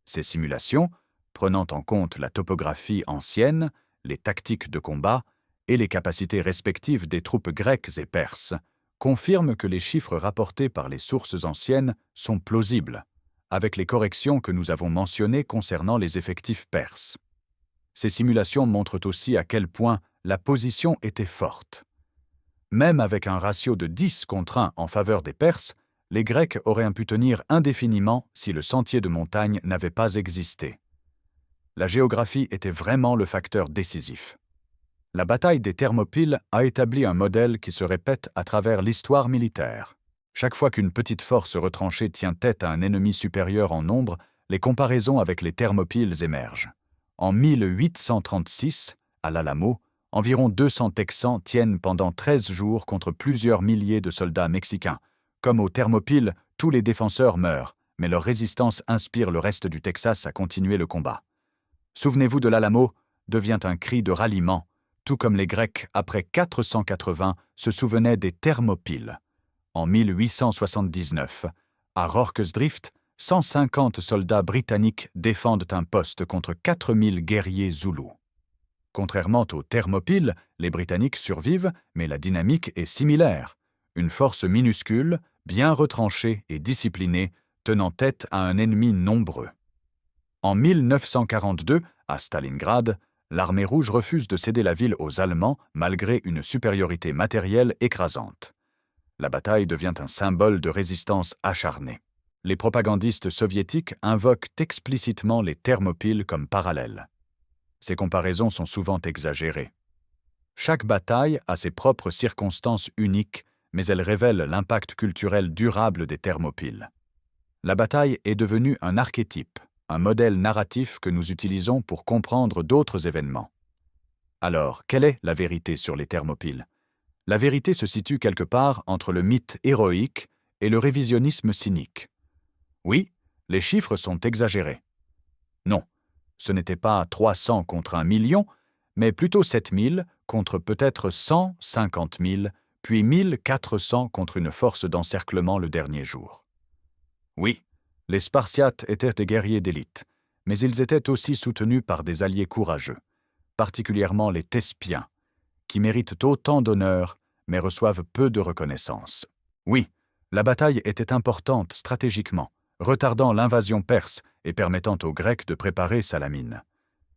Speaker 1: Ces simulations, prenant en compte la topographie ancienne, les tactiques de combat et les capacités respectives des troupes grecques et perses, confirment que les chiffres rapportés par les sources anciennes sont plausibles, avec les corrections que nous avons mentionnées concernant les effectifs perses. Ces simulations montrent aussi à quel point la position était forte. Même avec un ratio de 10 contre 1 en faveur des Perses, les Grecs auraient pu tenir indéfiniment si le sentier de montagne n'avait pas existé. La géographie était vraiment le facteur décisif. La bataille des Thermopyles a établi un modèle qui se répète à travers l'histoire militaire. Chaque fois qu'une petite force retranchée tient tête à un ennemi supérieur en nombre, les comparaisons avec les Thermopyles émergent. En 1836, à l'Alamo, environ 200 Texans tiennent pendant 13 jours contre plusieurs milliers de soldats mexicains. Comme aux Thermopyles, tous les défenseurs meurent, mais leur résistance inspire le reste du Texas à continuer le combat. Souvenez-vous de l'Alamo devient un cri de ralliement, tout comme les Grecs, après 480, se souvenaient des Thermopyles. En 1879, à Rorkersdrift, 150 soldats britanniques défendent un poste contre 4000 guerriers zoulous. Contrairement aux Thermopyles, les Britanniques survivent, mais la dynamique est similaire. Une force minuscule, bien retranchée et disciplinée, tenant tête à un ennemi nombreux. En 1942, à Stalingrad, l'armée rouge refuse de céder la ville aux Allemands malgré une supériorité matérielle écrasante. La bataille devient un symbole de résistance acharnée. Les propagandistes soviétiques invoquent explicitement les Thermopyles comme parallèles. Ces comparaisons sont souvent exagérées. Chaque bataille a ses propres circonstances uniques, mais elle révèle l'impact culturel durable des Thermopyles. La bataille est devenue un archétype, un modèle narratif que nous utilisons pour comprendre d'autres événements. Alors, quelle est la vérité sur les Thermopyles? La vérité se situe quelque part entre le mythe héroïque et le révisionnisme cynique. Oui, les chiffres sont exagérés. Non, ce n'était pas 300 contre 1 million, mais plutôt 7000 contre peut-être 150 000, puis 1400 contre une force d'encerclement le dernier jour. Oui, les Spartiates étaient des guerriers d'élite, mais ils étaient aussi soutenus par des alliés courageux, particulièrement les Thespiens, qui méritent autant d'honneur, mais reçoivent peu de reconnaissance. Oui, la bataille était importante stratégiquement, retardant l'invasion perse et permettant aux Grecs de préparer Salamine.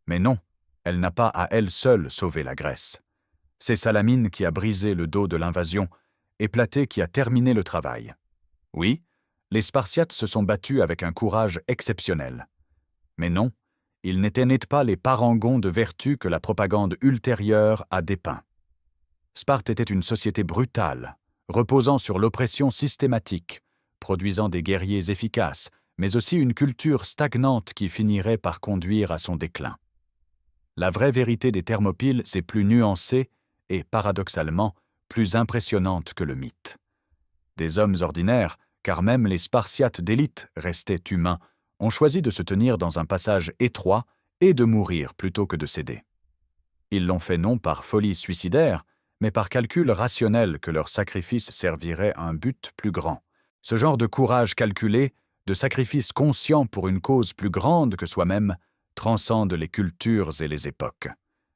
Speaker 1: Mais non, elle n'a pas à elle seule sauvé la Grèce. C'est Salamine qui a brisé le dos de l'invasion et Platée qui a terminé le travail. Oui, les Spartiates se sont battus avec un courage exceptionnel. Mais non, ils n'étaient pas les parangons de vertu que la propagande ultérieure a dépeints. Sparte était une société brutale, reposant sur l'oppression systématique, produisant des guerriers efficaces, mais aussi une culture stagnante qui finirait par conduire à son déclin. La vraie vérité des Thermopyles, c'est plus nuancée et, paradoxalement, plus impressionnante que le mythe. Des hommes ordinaires, car même les Spartiates d'élite restaient humains, ont choisi de se tenir dans un passage étroit et de mourir plutôt que de céder. Ils l'ont fait non par folie suicidaire, mais par calcul rationnel que leur sacrifice servirait à un but plus grand. Ce genre de courage calculé, de sacrifice conscient pour une cause plus grande que soi-même, transcende les cultures et les époques.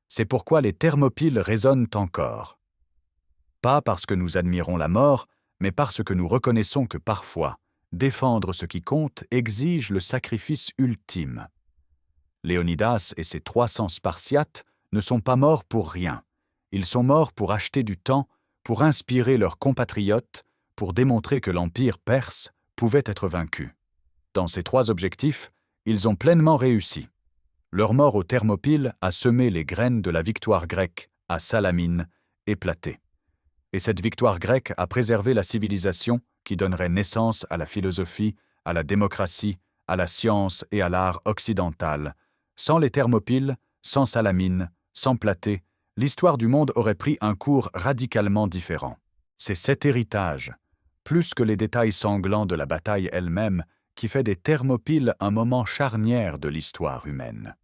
Speaker 1: C'est pourquoi les Thermopyles résonnent encore. Pas parce que nous admirons la mort, mais parce que nous reconnaissons que parfois, défendre ce qui compte exige le sacrifice ultime. Léonidas et ses 300 Spartiates ne sont pas morts pour rien. Ils sont morts pour acheter du temps, pour inspirer leurs compatriotes, pour démontrer que l'Empire perse pouvait être vaincu. Dans ces 3 objectifs, ils ont pleinement réussi. Leur mort aux Thermopyles a semé les graines de la victoire grecque à Salamine et Platée. Et cette victoire grecque a préservé la civilisation qui donnerait naissance à la philosophie, à la démocratie, à la science et à l'art occidental. Sans les Thermopyles, sans Salamine, sans Platée, l'histoire du monde aurait pris un cours radicalement différent. C'est cet héritage, plus que les détails sanglants de la bataille elle-même, qui fait des Thermopyles un moment charnière de l'histoire humaine.